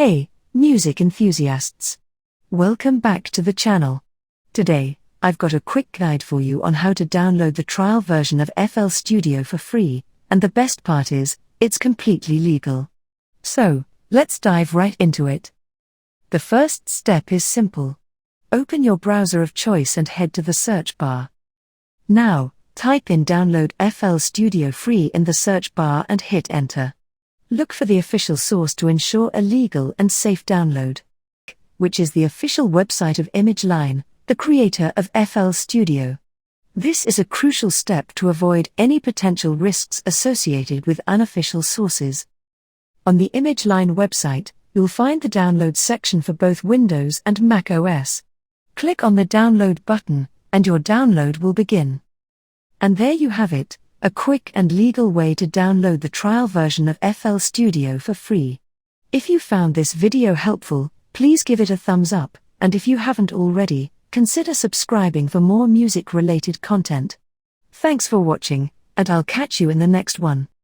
Hey, music enthusiasts! Welcome back to the channel. Today, I've got a quick guide for you on how to download the trial version of FL Studio for free, and the best part is, it's completely legal. So, let's dive right into it. The first step is simple. Open your browser of choice and head to the search bar. Now, type in Download FL Studio Free in the search bar and hit enter. Look for the official source to ensure a legal and safe download, which is the official website of ImageLine, the creator of FL Studio. This is a crucial step to avoid any potential risks associated with unofficial sources. On the ImageLine website, you'll find the download section for both Windows and Mac OS. Click on the download button, and your download will begin. And there you have it, a quick and legal way to download the trial version of FL Studio for free. If you found this video helpful, please give it a thumbs up, and if you haven't already, consider subscribing for more music-related content. Thanks for watching, and I'll catch you in the next one.